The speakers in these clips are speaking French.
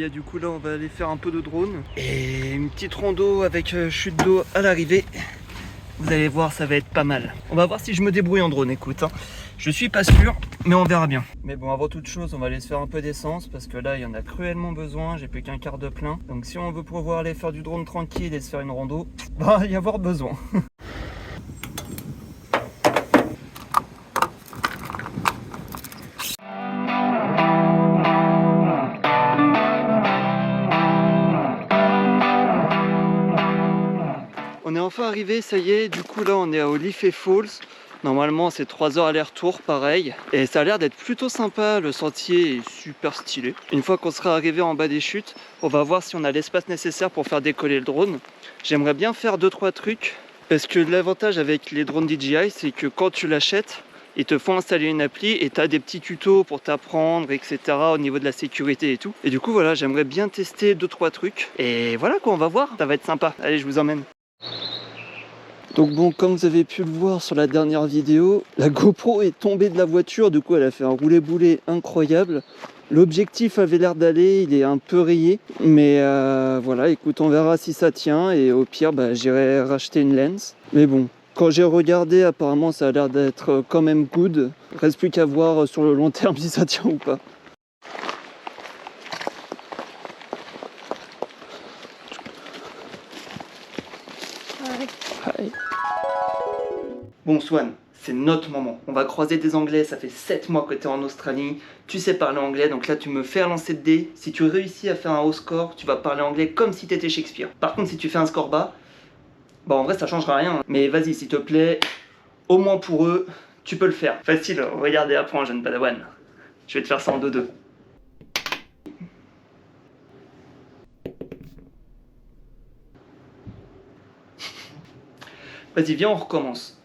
gars, du coup là on va aller faire un peu de drone et une petite rando avec chute d'eau à l'arrivée. Vous allez voir, ça va être pas mal. On va voir si je me débrouille en drone, écoute. Je suis pas sûr, mais on verra bien. Mais bon, avant toute chose, on va aller se faire un peu d'essence parce que là, il y en a cruellement besoin. J'ai plus qu'un quart de plein. Donc si on veut pouvoir aller faire du drone tranquille et se faire une rando, bah, y avoir besoin. On est enfin arrivé, ça y est, du coup là on est à Oliphant Falls. Normalement c'est 3 heures aller-retour pareil. Et ça a l'air d'être plutôt sympa, le sentier est super stylé. Une fois qu'on sera arrivé en bas des chutes, on va voir si on a l'espace nécessaire pour faire décoller le drone. J'aimerais bien faire 2-3 trucs. Parce que l'avantage avec les drones DJI, c'est que quand tu l'achètes, ils te font installer une appli et tu as des petits tutos pour t'apprendre, etc. au niveau de la sécurité et tout. Et du coup voilà, j'aimerais bien tester 2-3 trucs. Et voilà quoi, on va voir, ça va être sympa. Allez, je vous emmène. Donc bon, comme vous avez pu le voir sur la dernière vidéo, la GoPro est tombée de la voiture, du coup elle a fait un roulé-boulé incroyable. L'objectif avait l'air d'aller, il est un peu rayé, mais voilà, écoute, on verra si ça tient et au pire, bah, j'irai racheter une lens. Mais bon, quand j'ai regardé, apparemment ça a l'air d'être quand même good. Reste plus qu'à voir sur le long terme si ça tient ou pas. Hi. Bon Swan, c'est notre moment. On va croiser des Anglais, ça fait 7 mois que tu es en Australie, tu sais parler anglais, donc là tu me fais un lancer de dés. Si tu réussis à faire un haut score, tu vas parler anglais comme si tu étais Shakespeare. Par contre, si tu fais un score bas, bah en vrai ça changera rien. Mais vas-y, s'il te plaît, au moins pour eux, tu peux le faire. Facile, regardez, apprends, jeune padawan. Je vais te faire ça en 2-2. Vas-y, viens, on recommence.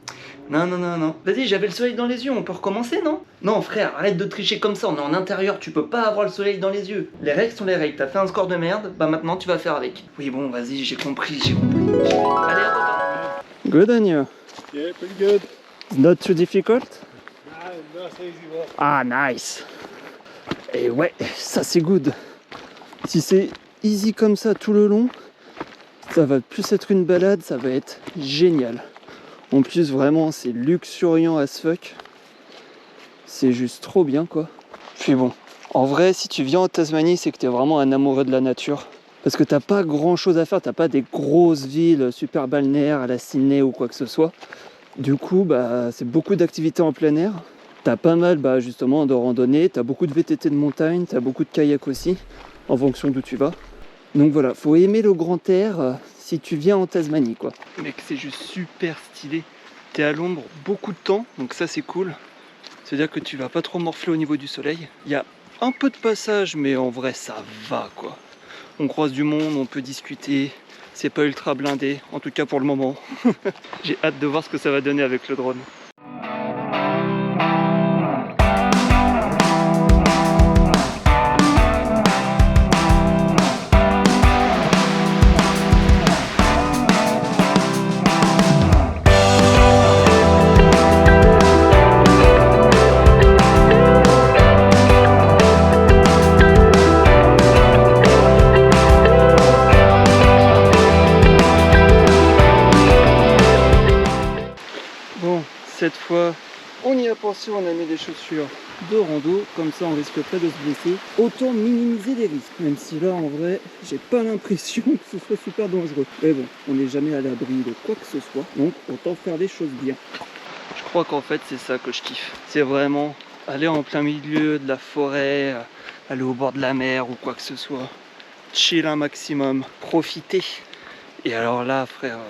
Non, non, non, non. Vas-y, j'avais le soleil dans les yeux, on peut recommencer, non? Non, frère, arrête de tricher comme ça, on est en intérieur, tu peux pas avoir le soleil dans les yeux. Les règles sont les règles, t'as fait un score de merde, bah maintenant tu vas faire avec. Oui, bon, vas-y, j'ai compris, j'ai compris. Allez, à revoir. Good on you. Yeah, pretty good. It's not too difficult? No, not easy work. Ah, nice. Et ouais, ça c'est good. Si c'est easy comme ça tout le long, ça va plus être une balade, ça va être génial. En plus, vraiment, c'est luxuriant as fuck. C'est juste trop bien, quoi. Puis bon, en vrai, si tu viens en Tasmanie, c'est que t'es vraiment un amoureux de la nature. Parce que t'as pas grand chose à faire, t'as pas des grosses villes super balnéaires à la Sydney ou quoi que ce soit. Du coup, bah, c'est beaucoup d'activités en plein air. T'as pas mal, bah, justement, de randonnées, t'as beaucoup de VTT de montagne, t'as beaucoup de kayak aussi, en fonction d'où tu vas. Donc voilà, faut aimer le grand air si tu viens en Tasmanie, quoi. Mec, c'est juste super stylé. T'es à l'ombre beaucoup de temps, donc ça c'est cool. C'est-à-dire que tu vas pas trop morfler au niveau du soleil. Il y a un peu de passage, mais en vrai ça va, quoi. On croise du monde, on peut discuter. C'est pas ultra blindé, en tout cas pour le moment. J'ai hâte de voir ce que ça va donner avec le drone. Cette fois, on y a pensé, on a mis des chaussures de rando, comme ça on risque pas de se blesser. Autant minimiser les risques, même si là en vrai, j'ai pas l'impression que ce soit super dangereux. Mais bon, on n'est jamais à l'abri de quoi que ce soit, donc autant faire les choses bien. Je crois qu'en fait c'est ça que je kiffe. C'est vraiment aller en plein milieu de la forêt, aller au bord de la mer ou quoi que ce soit. Chill un maximum, profiter. Et alors là frère,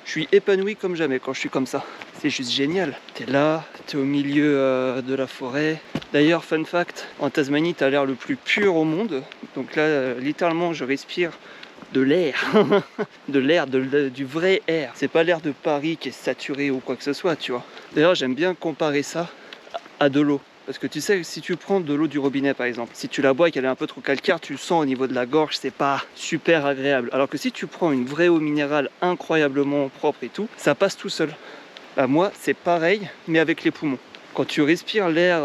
je suis épanoui comme jamais quand je suis comme ça. C'est juste génial. T'es là, t'es au milieu de la forêt. D'ailleurs, fun fact, en Tasmanie, t'as l'air le plus pur au monde. Donc là, littéralement, je respire de l'air. De l'air, du vrai air. C'est pas l'air de Paris qui est saturé ou quoi que ce soit, tu vois. D'ailleurs, j'aime bien comparer ça à de l'eau. Parce que tu sais, si tu prends de l'eau du robinet par exemple, si tu la bois et qu'elle est un peu trop calcaire, tu le sens au niveau de la gorge, c'est pas super agréable. Alors que si tu prends une vraie eau minérale incroyablement propre et tout, ça passe tout seul. Bah moi, c'est pareil, mais avec les poumons. Quand tu respires l'air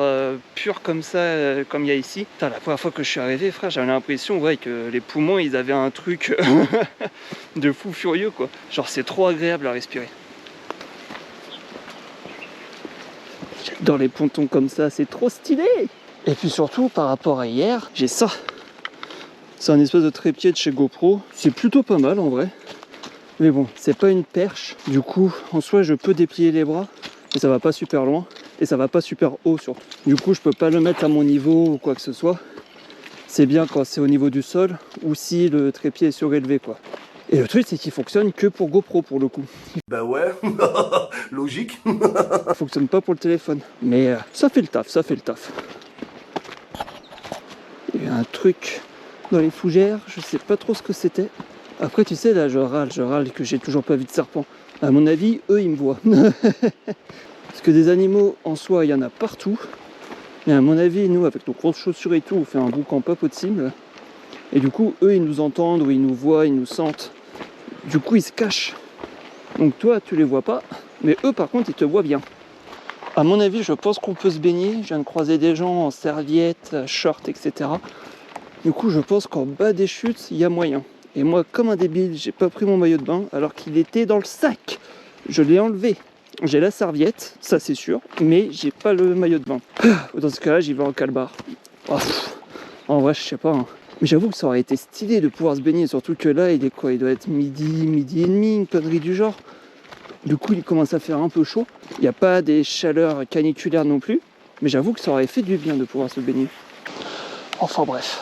pur comme ça, comme il y a ici, putain, la première fois que je suis arrivé, frère, j'avais l'impression ouais, que les poumons, ils avaient un truc de fou furieux, quoi. Genre, c'est trop agréable à respirer. J'adore les pontons comme ça, c'est trop stylé. Et puis surtout, par rapport à hier, j'ai ça. C'est un espèce de trépied de chez GoPro. C'est plutôt pas mal en vrai. Mais bon, c'est pas une perche. Du coup, en soi, je peux déplier les bras. Mais ça va pas super loin. Et ça va pas super haut surtout. Du coup, je peux pas le mettre à mon niveau ou quoi que ce soit. C'est bien quand c'est au niveau du sol ou si le trépied est surélevé, quoi. Et le truc, c'est qu'il fonctionne que pour GoPro pour le coup. Bah ouais, logique. Il fonctionne pas pour le téléphone. Mais ça fait le taf, ça fait le taf. Il y a un truc dans les fougères, je sais pas trop ce que c'était. Après, tu sais, là, je râle que j'ai toujours pas vu de serpent. À mon avis, eux, ils me voient. Parce que des animaux, en soi, il y en a partout. Mais à mon avis, nous, avec nos grosses chaussures et tout, on fait un boucan pas possible. Et du coup, eux, ils nous entendent, ou ils nous voient, ils nous sentent. Du coup, ils se cachent. Donc toi, tu les vois pas, mais eux, par contre, ils te voient bien. À mon avis, je pense qu'on peut se baigner. Je viens de croiser des gens en serviettes, shorts, etc. Du coup, je pense qu'en bas des chutes, il y a moyen. Et moi, comme un débile, j'ai pas pris mon maillot de bain alors qu'il était dans le sac. Je l'ai enlevé. J'ai la serviette, ça c'est sûr, mais j'ai pas le maillot de bain. Dans ce cas-là, j'y vais en calbar. Oh, en vrai, je sais pas. Hein. Mais j'avoue que ça aurait été stylé de pouvoir se baigner, surtout que là, il est quoi? Il doit être midi et demi, une connerie du genre. Du coup, il commence à faire un peu chaud. Il n'y a pas des chaleurs caniculaires non plus, mais j'avoue que ça aurait fait du bien de pouvoir se baigner. Enfin bref.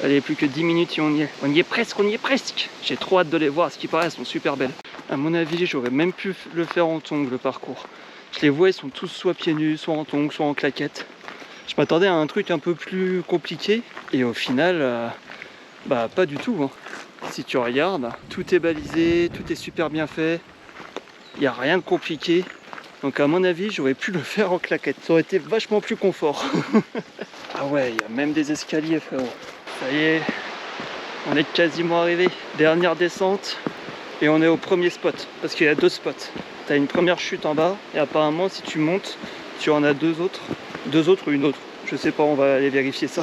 Allez, plus que 10 minutes et on y est. On y est presque. J'ai trop hâte de les voir, à ce qui paraît, elles sont super belles. À mon avis, j'aurais même pu le faire en tongs, le parcours. Je les vois, ils sont tous soit pieds nus, soit en tongs, soit en claquettes. Je m'attendais à un truc un peu plus compliqué, et au final, bah pas du tout. Hein. Si tu regardes, tout est balisé, tout est super bien fait. Il n'y a rien de compliqué. Donc à mon avis, j'aurais pu le faire en claquettes. Ça aurait été vachement plus confort. Ah ouais, il y a même des escaliers, frérot. Ça y est, on est quasiment arrivé. Dernière descente et on est au premier spot. Parce qu'il y a 2 spots. Tu as une première chute en bas et apparemment si tu montes, tu en as 2 autres. 2 autres ou une autre. Je sais pas, on va aller vérifier ça.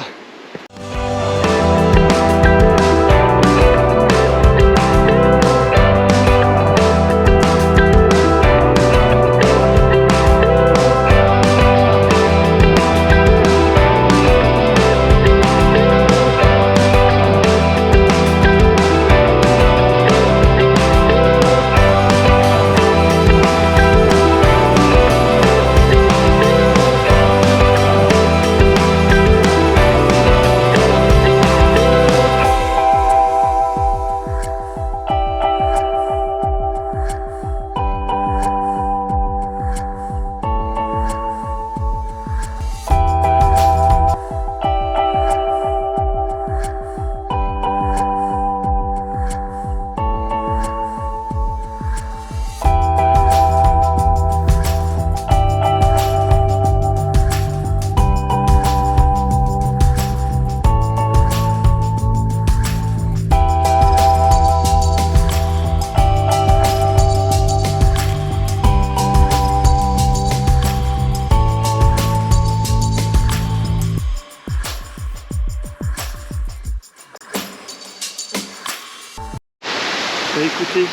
Écoutez,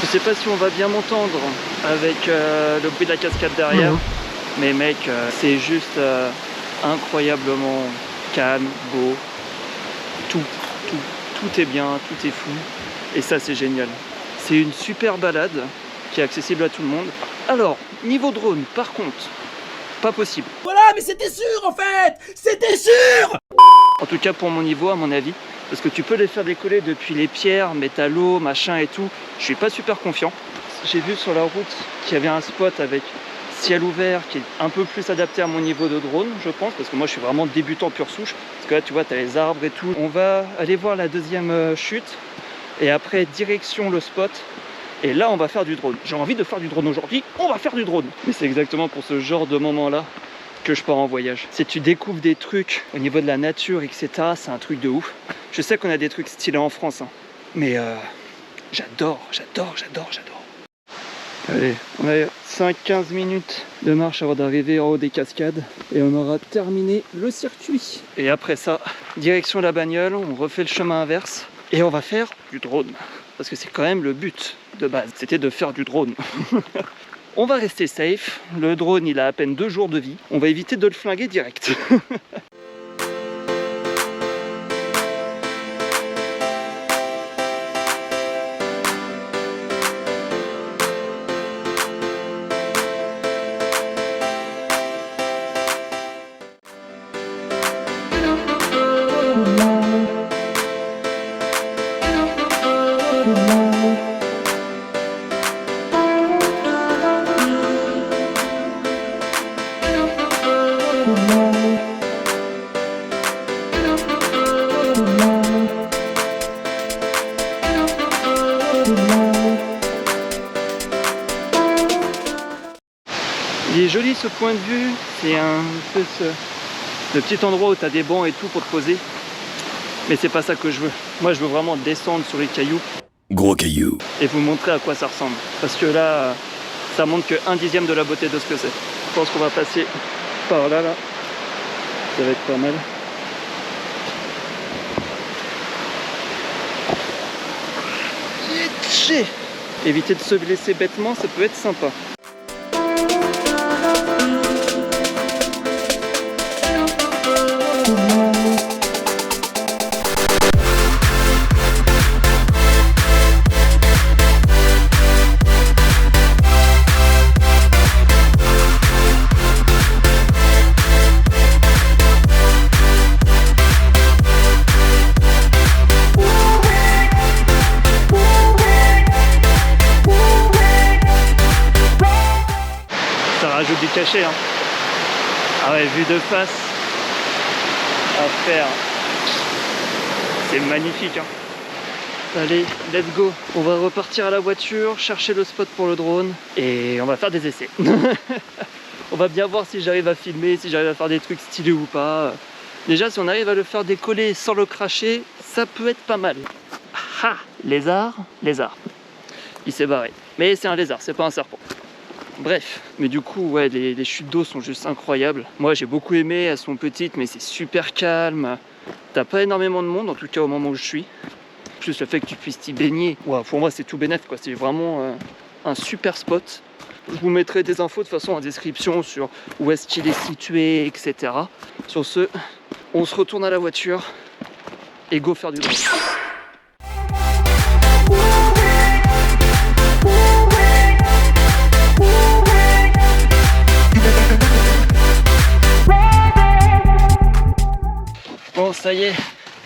je sais pas si on va bien m'entendre avec le bruit de la cascade derrière, mais mec, c'est juste incroyablement calme, beau, tout est bien, tout est fou, et ça c'est génial. C'est une super balade qui est accessible à tout le monde. Alors, niveau drone, par contre, pas possible. Voilà, mais c'était sûr en fait! C'était sûr! En tout cas pour mon niveau, à mon avis. Parce que tu peux les faire décoller depuis les pierres, métallos, machin et tout. Je suis pas super confiant. j'ai vu sur la route qu'il y avait un spot avec ciel ouvert qui est un peu plus adapté à mon niveau de drone, je pense, parce que moi je suis vraiment débutant pure souche. Parce que là tu vois, tu as les arbres et tout. On va aller voir la deuxième chute et après direction le spot. Et là on va faire du drone. J'ai envie de faire du drone aujourd'hui, on va faire du drone. Mais c'est exactement pour ce genre de moment là que je pars en voyage. Si tu découvres des trucs au niveau de la nature, etc., c'est un truc de ouf. Je sais qu'on a des trucs stylés en France, hein, mais j'adore. Allez, on a 5-15 minutes de marche avant d'arriver en haut des cascades et on aura terminé le circuit. Et après ça, direction la bagnole, on refait le chemin inverse et on va faire du drone. Parce que c'est quand même le but de base, c'était de faire du drone. On va rester safe, le drone il a à peine 2 jours de vie, on va éviter de le flinguer direct. Il est joli ce point de vue, c'est un peu le petit endroit où tu as des bancs et tout pour te poser. Mais c'est pas ça que je veux. Moi je veux vraiment descendre sur les cailloux. Gros caillou. Et vous montrer à quoi ça ressemble. Parce que là, ça montre que 1/10 de la beauté de ce que c'est. Je pense qu'on va passer par là, Ça va être pas mal. Éviter de se blesser bêtement, ça peut être sympa. Rajoute du cachet, hein. Ah ouais, vue de face à faire, c'est magnifique, hein. Allez, let's go. On va repartir à la voiture, chercher le spot pour le drone et on va faire des essais. On va bien voir si j'arrive à filmer, si j'arrive à faire des trucs stylés ou pas. Déjà, si on arrive à le faire décoller sans le cracher, ça peut être pas mal. Ah, lézard. Il s'est barré. Mais c'est un lézard, c'est pas un serpent. Bref, mais du coup, ouais, les chutes d'eau sont juste incroyables. Moi, j'ai beaucoup aimé, elles sont petites, mais c'est super calme. T'as pas énormément de monde, en tout cas au moment où je suis. Plus le fait que tu puisses t'y baigner. Ouais, pour moi, c'est tout bénef, quoi. C'est vraiment un super spot. Je vous mettrai des infos de toute façon en description sur où est-ce qu'il est situé, etc. Sur ce, on se retourne à la voiture et go faire du drone. Bon, ça y est,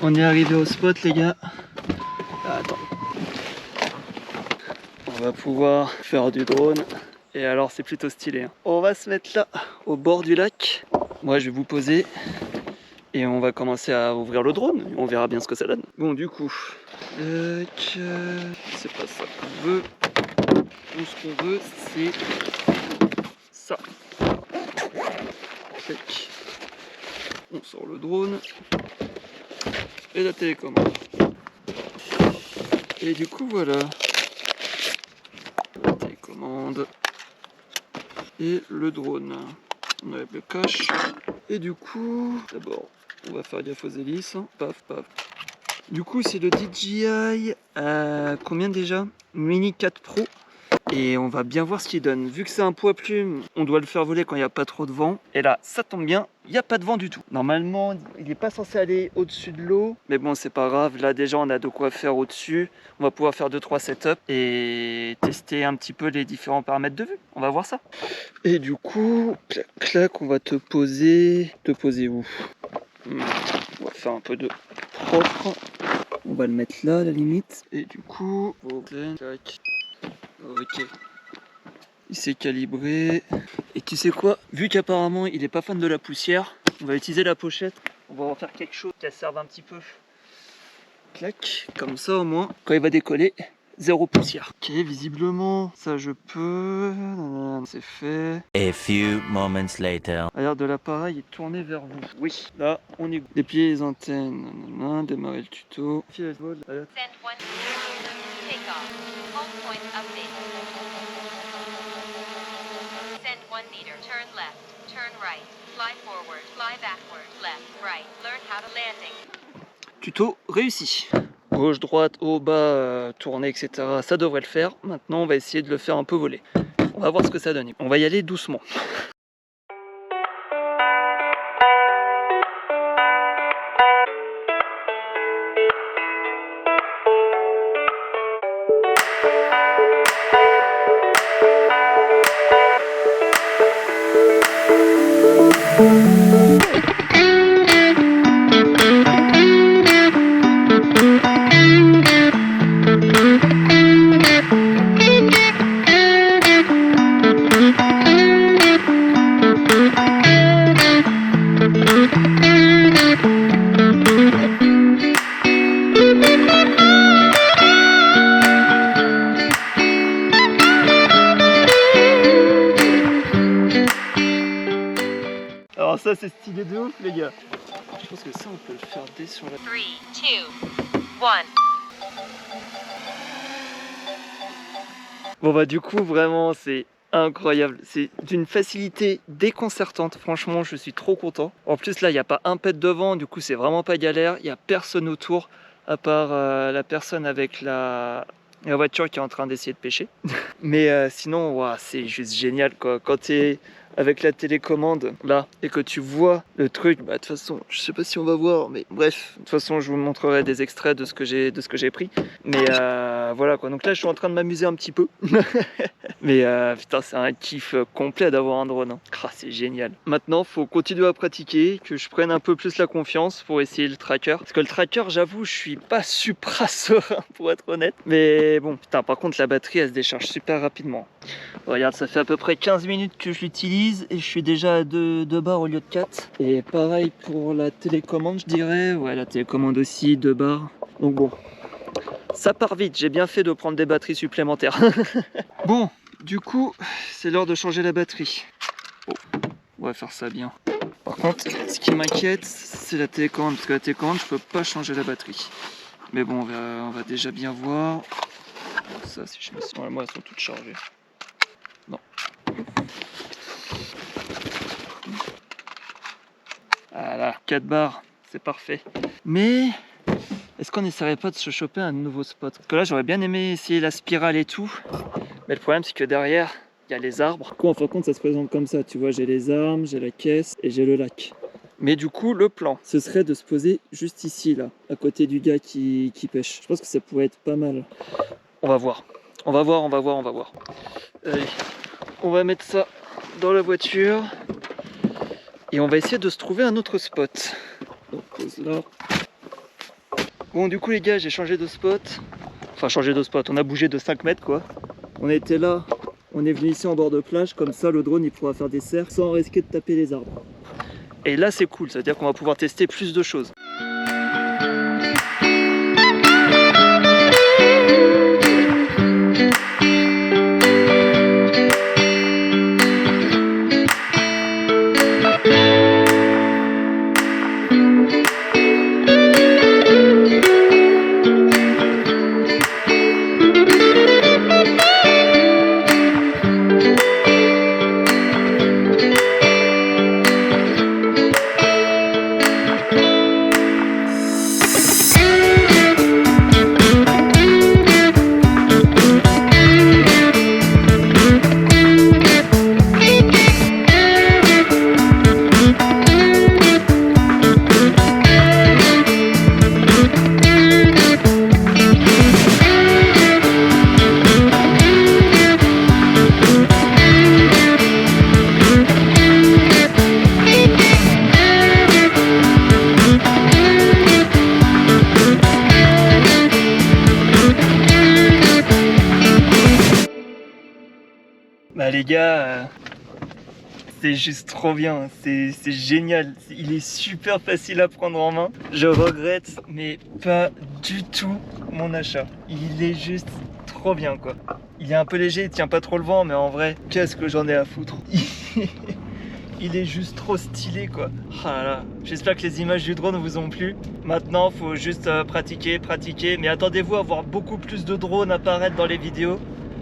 on est arrivé au spot, les gars. Attends. On va pouvoir faire du drone. Et alors, c'est plutôt stylé, hein. On va se mettre là, au bord du lac. Moi, je vais vous poser. Et on va commencer à ouvrir le drone. On verra bien ce que ça donne. Bon, du coup, c'est pas ça qu'on veut. Tout ce qu'on veut, c'est ça. Tac. On sort le drone et la télécommande. Et du coup, voilà. La télécommande et le drone. On enlève le cache. Et du coup, d'abord, on va faire gaffe aux hélices. Paf, paf. Du coup, c'est le DJI combien déjà? Mini 4 Pro. Et on va bien voir ce qu'il donne. Vu que c'est un poids plume, on doit le faire voler quand il n'y a pas trop de vent. Et là, ça tombe bien, il n'y a pas de vent du tout. Normalement, il n'est pas censé aller au-dessus de l'eau. Mais bon, c'est pas grave. Là, déjà, on a de quoi faire au-dessus. On va pouvoir faire 2-3 setups et tester un petit peu les différents paramètres de vue. On va voir ça. Et du coup, clac, clac, on va te poser. Te poser où? On va faire un peu de propre. On va le mettre là, à la limite. Et du coup, ok. Ok, Il s'est calibré. Et tu sais quoi? Vu qu'apparemment il est pas fan de la poussière, on va utiliser la pochette. On va en faire quelque chose qui serve un petit peu. Clac, comme ça au moins, quand il va décoller, zéro poussière. Ok, visiblement, ça je peux. C'est fait. A few moments later. L'air de l'appareil est tourné vers vous. Oui, là, on est. Déplier les antennes, nanana, démarrer le tuto. Fil de vol, alerte. Send one. Take off. Home point update. Send 1 meter. Turn left. Turn right. Fly forward. Fly backward. Left. Right. Learn how to landing. Tuto réussi. Gauche, droite, haut, bas, tourner, etc. Ça devrait le faire. Maintenant, on va essayer de le faire un peu voler. On va voir ce que ça donne. On va y aller doucement. Alors ça c'est stylé de ouf les gars. Je pense que ça on peut le faire dès sur la... 3, 2, 1. Bon bah du coup vraiment c'est incroyable. C'est d'une facilité déconcertante. Franchement je suis trop content. En plus là il n'y a pas un pet devant. Du coup c'est vraiment pas galère. Il n'y a personne autour à part la personne avec la voiture qui est en train d'essayer de pêcher. Mais sinon ouah, c'est juste génial quoi. Quand tu es avec la télécommande là et que tu vois le truc, bah de toute façon je sais pas si on va voir, mais bref, de toute façon je vous montrerai des extraits de ce que j'ai pris, mais voilà quoi. Donc là je suis en train de m'amuser un petit peu mais putain c'est un kiff complet d'avoir un drone, hein. Ah, c'est génial. Maintenant faut continuer à pratiquer, que je prenne un peu plus la confiance pour essayer le tracker, parce que le tracker j'avoue je suis pas supra serein pour être honnête, mais bon putain par contre la batterie elle se décharge super rapidement. Regarde, ça fait à peu près 15 minutes que je l'utilise et je suis déjà à 2 bars au lieu de 4. Et pareil pour la télécommande, je dirais. Ouais, la télécommande aussi, 2 bars. Donc bon, ça part vite. J'ai bien fait de prendre des batteries supplémentaires. Bon, du coup, c'est l'heure de changer la batterie. Oh, on va faire ça bien. Par contre, ce qui m'inquiète, c'est la télécommande. Parce que la télécommande, je peux pas changer la batterie. Mais bon, on va déjà bien voir. Ça, si je me suis... Moi, elles sont toutes chargées. Non. Voilà, 4 barres, c'est parfait. Mais est-ce qu'on n'essaierait pas de se choper un nouveau spot? Parce que là, j'aurais bien aimé essayer la spirale et tout. Mais le problème, c'est que derrière, il y a les arbres. Du coup, en fin de compte, ça se présente comme ça. Tu vois, j'ai les armes, j'ai la caisse et j'ai le lac. Mais du coup, le plan, ce serait de se poser juste ici, là, à côté du gars qui pêche. Je pense que ça pourrait être pas mal. On va voir. On va voir. Allez, on va mettre ça dans la voiture. Et on va essayer de se trouver un autre spot. Donc, pose là. Bon, du coup, les gars, j'ai changé de spot. Enfin, changé de spot. On a bougé de 5 mètres, quoi. On était là. On est venu ici en bord de plage. Comme ça, le drone, il pourra faire des cercles sans risquer de taper les arbres. Et là, c'est cool. Ça veut dire qu'on va pouvoir tester plus de choses. Bah les gars, c'est juste trop bien, c'est génial, il est super facile à prendre en main. Je regrette mais pas du tout mon achat. Il est juste trop bien quoi. Il est un peu léger, il tient pas trop le vent, mais en vrai, qu'est-ce que j'en ai à foutre. Il est juste trop stylé quoi. Ah là là. J'espère que les images du drone vous ont plu. Maintenant, faut juste pratiquer, mais attendez-vous à voir beaucoup plus de drones apparaître dans les vidéos,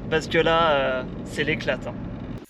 parce que là, c'est l'éclate. Hein.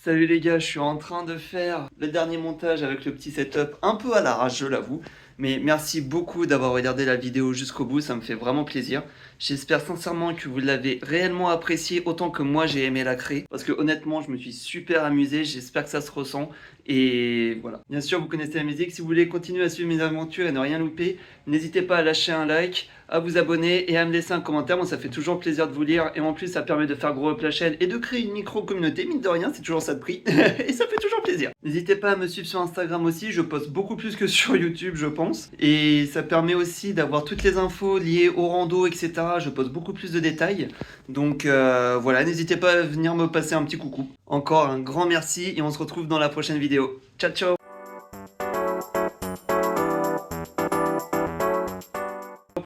Salut les gars, je suis en train de faire le dernier montage avec le petit setup, un peu à l'arrache, je l'avoue. Mais merci beaucoup d'avoir regardé la vidéo jusqu'au bout, ça me fait vraiment plaisir. J'espère sincèrement que vous l'avez réellement apprécié autant que moi j'ai aimé la créer. Parce que honnêtement, je me suis super amusé, j'espère que ça se ressent. Et voilà. Bien sûr, vous connaissez la musique. Si vous voulez continuer à suivre mes aventures et ne rien louper, n'hésitez pas à lâcher un like, à vous abonner et à me laisser un commentaire. Moi, ça fait toujours plaisir de vous lire. Et en plus, ça permet de faire grow up la chaîne et de créer une micro-communauté. Mine de rien, c'est toujours ça de prix. Et ça fait toujours plaisir. N'hésitez pas à me suivre sur Instagram aussi. Je poste beaucoup plus que sur YouTube, je pense. Et ça permet aussi d'avoir toutes les infos liées au rando, etc. Je poste beaucoup plus de détails. Donc voilà, n'hésitez pas à venir me passer un petit coucou. Encore un grand merci et on se retrouve dans la prochaine vidéo. Ciao, ciao!